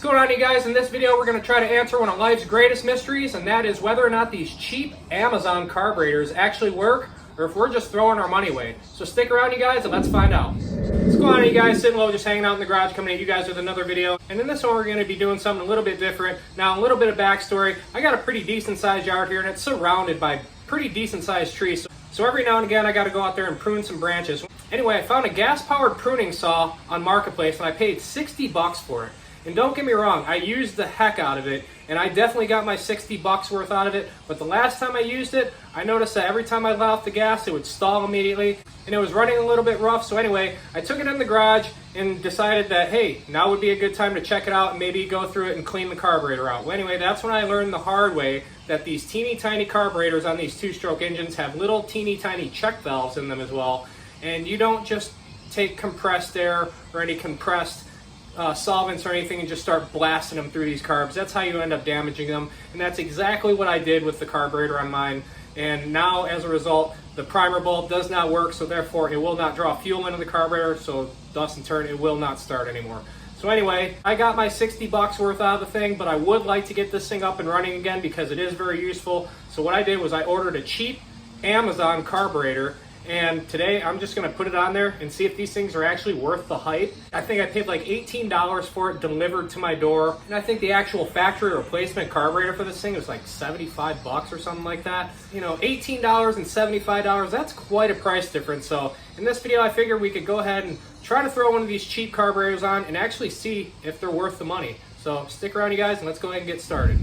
What's going on, you guys? In this video we're going to try to answer one of life's greatest mysteries, and that is whether or not these cheap Amazon carburetors actually work or if we're just throwing our money away. So stick around, you guys, and let's find out. What's going on, you guys? Sitting low, just hanging out in the garage, coming at you guys with another video. And in this one we're going to be doing something a little bit different. Now, a little bit of backstory. I got a pretty decent sized yard here and it's surrounded by pretty decent sized trees. So every now and again I got to go out there and prune some branches. Anyway, I found a gas powered pruning saw on Marketplace and I paid 60 bucks for it. And don't get me wrong, I used the heck out of it, and I definitely got my 60 bucks worth out of it, but the last time I used it, I noticed that every time I let off the gas, it would stall immediately, and it was running a little bit rough. So anyway, I took it in the garage and decided that, hey, now would be a good time to check it out and maybe go through it and clean the carburetor out. Well, anyway, that's when I learned the hard way that these teeny tiny carburetors on these two-stroke engines have little teeny tiny check valves in them as well, and you don't just take compressed air or any compressed solvents or anything and just start blasting them through these carbs. That's how you end up damaging them, and that's exactly what I did with the carburetor on mine. And now, as a result, the primer bulb does not work, so therefore it will not draw fuel into the carburetor, so thus in turn it will not start anymore. So anyway, I got my 60 bucks worth out of the thing, but I would like to get this thing up and running again because it is very useful. So what I did was I ordered a cheap Amazon carburetor, and today I'm just going to put it on there and see if these things are actually worth the hype. I think I paid like $18 for it delivered to my door, and I think the actual factory replacement carburetor for this thing was like 75 bucks or something like that. You know, $18 and $75, that's quite a price difference. So in this video I figured we could go ahead and try to throw one of these cheap carburetors on and actually see if they're worth the money. So stick around, you guys, and let's go ahead and get started.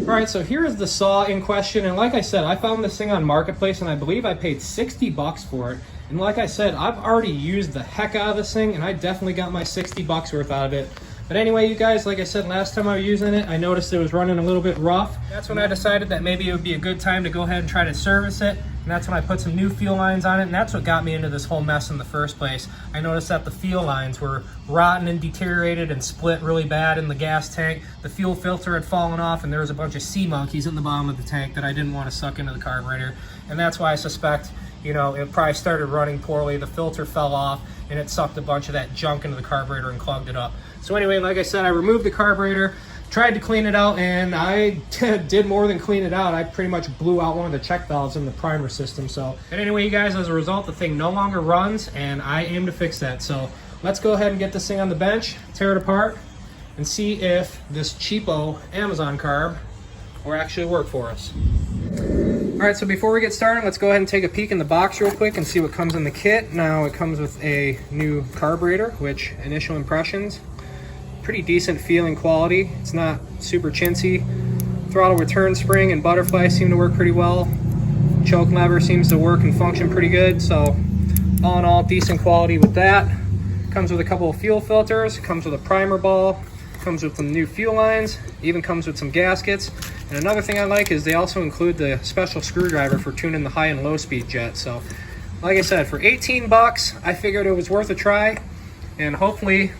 Alright, so here is the saw in question, and like I said, I found this thing on Marketplace and I believe I paid 60 bucks for it. And like I said, I've already used the heck out of this thing and I definitely got my 60 bucks worth out of it. But anyway, you guys, like I said, last time I was using it, I noticed it was running a little bit rough. That's when I decided that maybe it would be a good time to go ahead and try to service it. And that's when I put some new fuel lines on it, and that's what got me into this whole mess in the first place. I noticed that the fuel lines were rotten and deteriorated and split really bad in the gas tank. The fuel filter had fallen off, and there was a bunch of sea monkeys in the bottom of the tank that I didn't want to suck into the carburetor. And that's why I suspect, you know, it probably started running poorly, the filter fell off, and it sucked a bunch of that junk into the carburetor and clogged it up. So anyway, like I said, I removed the carburetor, tried to clean it out, and I did more than clean it out. I pretty much blew out one of the check valves in the primer system. So, and anyway, you guys, as a result, the thing no longer runs, and I aim to fix that. So let's go ahead and get this thing on the bench, tear it apart, and see if this cheapo Amazon carb will actually work for us. All right, so before we get started, let's go ahead and take a peek in the box real quick and see what comes in the kit. Now, it comes with a new carburetor, which initial impressions, pretty decent feeling quality. It's not super chintzy. Throttle return spring and butterfly seem to work pretty well. Choke lever seems to work and function pretty good. So all in all, decent quality with that. Comes with a couple of fuel filters, comes with a primer ball, comes with some new fuel lines, even comes with some gaskets. And another thing I like is they also include the special screwdriver for tuning the high and low speed jet. So like I said, for 18 bucks, I figured it was worth a try, and hopefully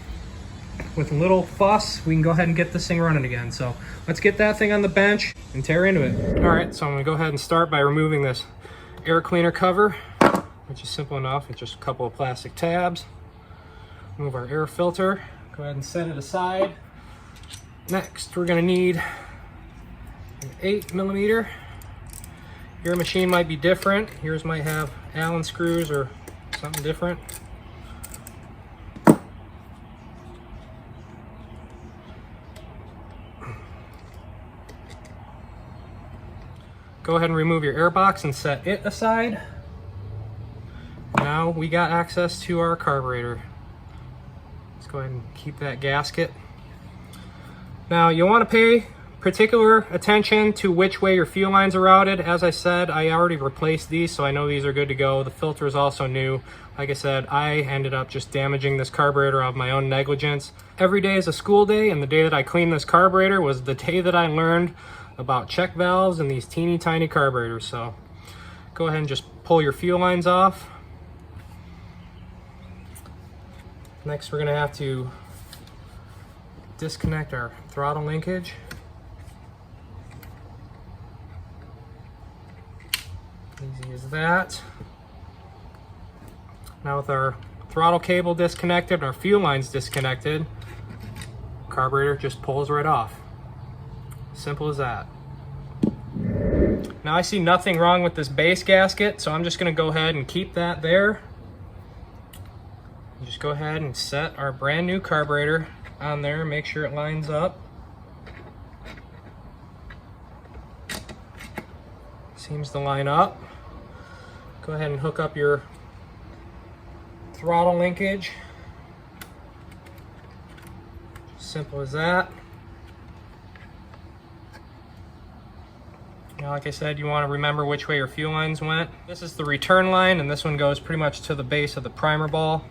with a little fuss, we can go ahead and get this thing running again. So let's get that thing on the bench and tear into it. All right, so I'm gonna go ahead and start by removing this air cleaner cover, which is simple enough. It's just a couple of plastic tabs. Remove our air filter, go ahead and set it aside. Next, we're gonna need an 8mm. Your machine might be different. Yours might have Allen screws or something different. Go ahead and remove your air box and set it aside. Now we got access to our carburetor. Let's go ahead and keep that gasket. Now you want to pay particular attention to which way your fuel lines are routed. As I said, I already replaced these, so I know these are good to go. The filter is also new. Like I said, I ended up just damaging this carburetor of my own negligence. Every day is a school day, and the day that I cleaned this carburetor was the day that I learned about check valves and these teeny tiny carburetors. So go ahead and just pull your fuel lines off. Next, we're going to have to disconnect our throttle linkage. Easy as that. Now with our throttle cable disconnected, our fuel lines disconnected, carburetor just pulls right off. Simple as that. Now I see nothing wrong with this base gasket, so I'm just going to go ahead and keep that there. Just go ahead and set our brand new carburetor on there, make sure it lines up. Seems to line up. Go ahead and hook up your throttle linkage. Simple as that. Now, like I said, you want to remember which way your fuel lines went. This is the return line, and this one goes pretty much to the base of the primer ball.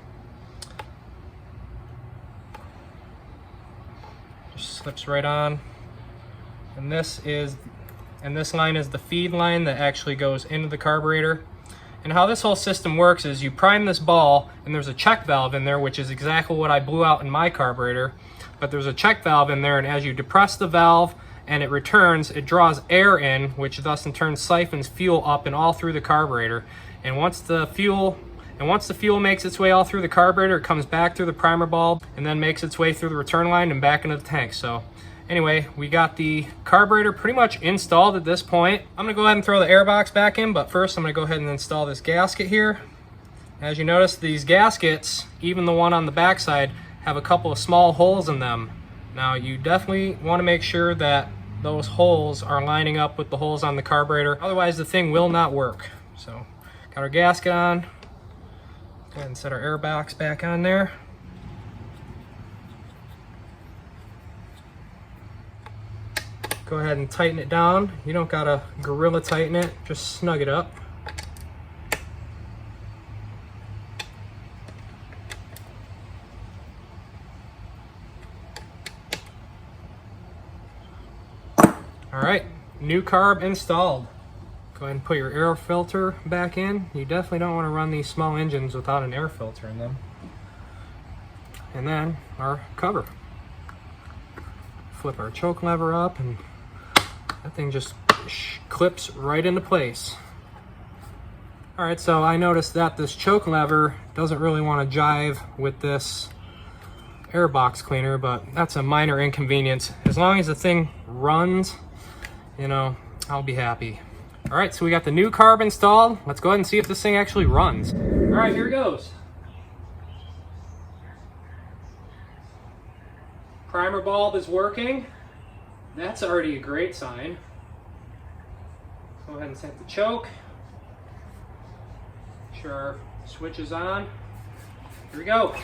Just slips right on. And this line is the feed line that actually goes into the carburetor. And how this whole system works is you prime this ball, and there's a check valve in there, which is exactly what I blew out in my carburetor. But there's a check valve in there, and as you depress the valve and it returns, it draws air in, which thus in turn siphons fuel up and all through the carburetor. And once the fuel makes its way all through the carburetor, it comes back through the primer bulb and then makes its way through the return line and back into the tank. So anyway, we got the carburetor pretty much installed at this point. I'm gonna go ahead and throw the air box back in, but first I'm gonna go ahead and install this gasket here. As you notice, these gaskets, even the one on the back side, have a couple of small holes in them. Now you definitely want to make sure that those holes are lining up with the holes on the carburetor, otherwise the thing will not work. So got our gasket on. Go ahead and set our air box back on there. Go ahead and tighten it down. You don't gotta gorilla tighten it, just snug it up. All right, new carb installed. Go ahead and put your air filter back in. You definitely don't want to run these small engines without an air filter in them. And then our cover. Flip our choke lever up and that thing just clips right into place. All right, so I noticed that this choke lever doesn't really want to jive with this air box cleaner, but that's a minor inconvenience. As long as the thing runs, you know, I'll be happy. All right, so we got the new carb installed. Let's go ahead and see if this thing actually runs. All right, here it goes. Primer bulb is working. That's already a great sign. Go ahead and set the choke. Make sure our switch is on. Here we go.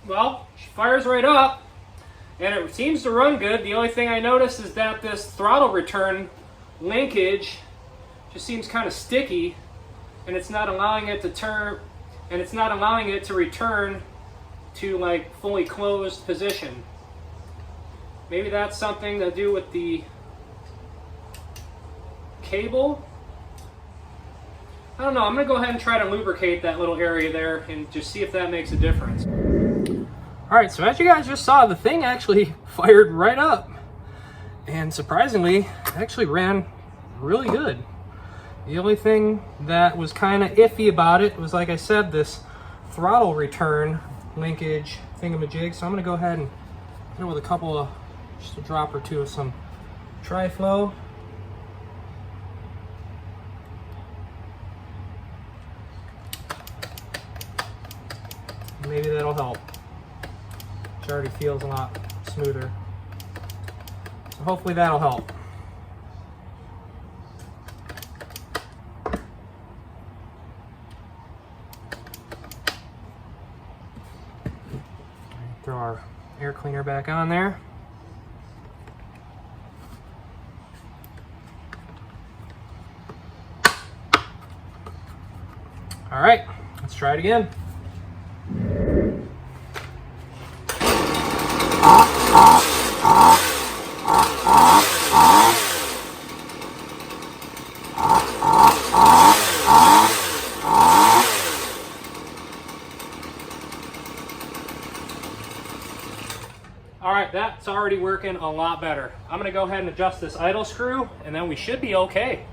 Well, she fires right up, and it seems to run good. The only thing I noticed is that this throttle return linkage just seems kind of sticky, and it's not allowing it to turn, and it's not allowing it to return to like fully closed position. Maybe that's something to do with the cable. I don't know. I'm going to go ahead and try to lubricate that little area there and just see if that makes a difference. All right, so as you guys just saw, the thing actually fired right up. And surprisingly, it actually ran really good. The only thing that was kind of iffy about it was, like I said, this throttle return linkage thingamajig. So I'm going to go ahead and hit it with a couple of, just a drop or two of some Tri-Flow. Maybe that'll help. It already feels a lot smoother. So hopefully that'll help. Throw our air cleaner back on there. All right, let's try it again. All right, that's already working a lot better. I'm gonna go ahead and adjust this idle screw, and then we should be okay.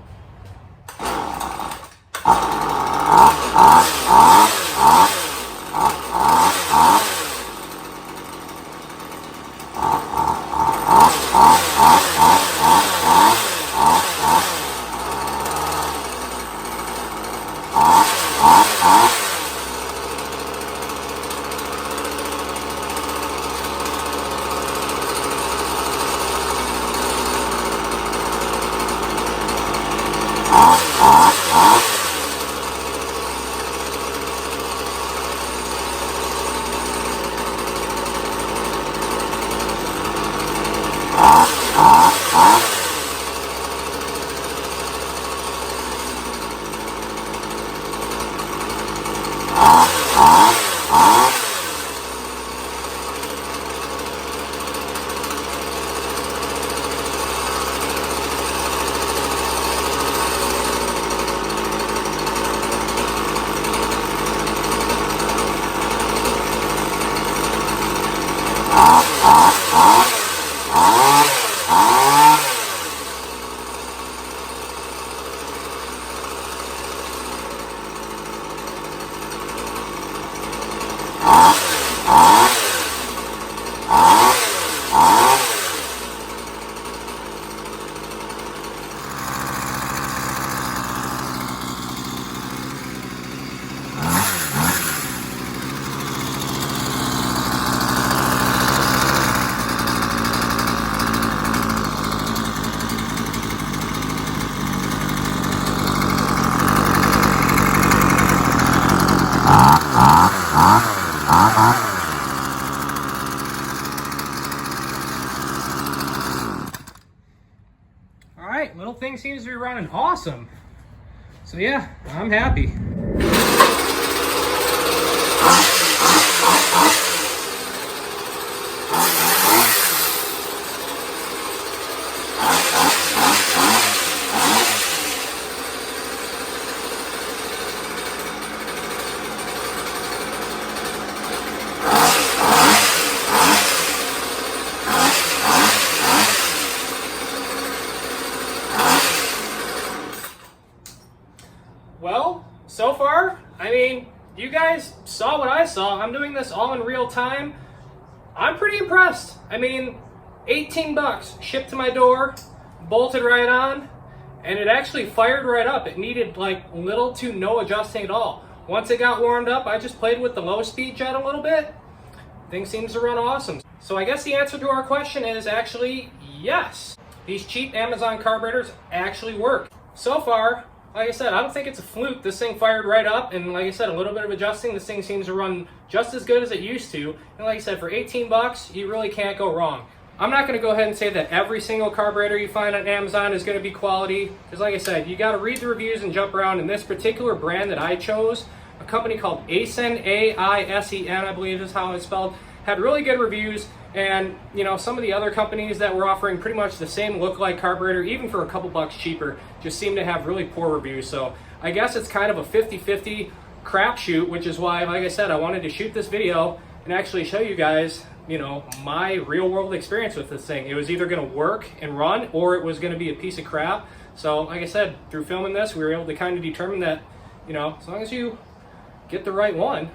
All right, little thing seems to be running awesome. So yeah, I'm happy. Well, so far, I mean, you guys saw what I saw. I'm doing this all in real time. I'm pretty impressed. I mean, 18 bucks shipped to my door, bolted right on, and it actually fired right up. It needed like little to no adjusting at all. Once it got warmed up, I just played with the low speed jet a little bit. Thing seems to run awesome. So I guess the answer to our question is actually yes. These cheap Amazon carburetors actually work. So far, like I said, I don't think it's a fluke. This thing fired right up, and like I said, a little bit of adjusting, this thing seems to run just as good as it used to. And like I said, for 18 bucks, you really can't go wrong. I'm not going to go ahead and say that every single carburetor you find on Amazon is going to be quality, because like I said, you got to read the reviews and jump around. And this particular brand that I chose, a company called Aisen, A-I-S-E-N, I believe is how it's spelled, had really good reviews. And you know, some of the other companies that were offering pretty much the same look-like carburetor, even for a couple bucks cheaper, just seem to have really poor reviews. So I guess it's kind of a 50-50 crapshoot, which is why, like I said, I wanted to shoot this video and actually show you guys, you know, my real world experience with this thing. It was either going to work and run, or it was going to be a piece of crap. So like I said, through filming this, we were able to kind of determine that, you know, as long as you get the right one,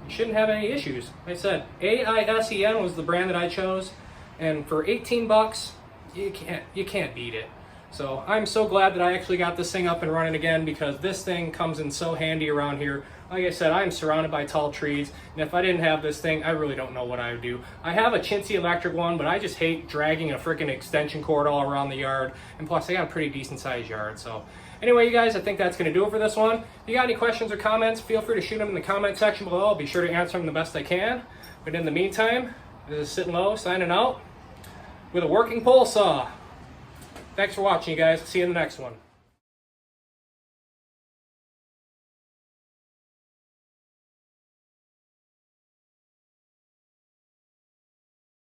you shouldn't have any issues. Like I said, AISEN was the brand that I chose, and for 18 bucks, you can't beat it. So I'm so glad that I actually got this thing up and running again, because this thing comes in so handy around here. Like I said, I'm surrounded by tall trees, and if I didn't have this thing, I really don't know what I would do. I have a chintzy electric one, but I just hate dragging a freaking extension cord all around the yard, and plus I got a pretty decent sized yard. So anyway, you guys, I think that's going to do it for this one. If you got any questions or comments, feel free to shoot them in the comment section below. I'll be sure to answer them the best I can. But in the meantime, this is Sitting Low signing out with a working pole saw. Thanks for watching, you guys. See you in the next one.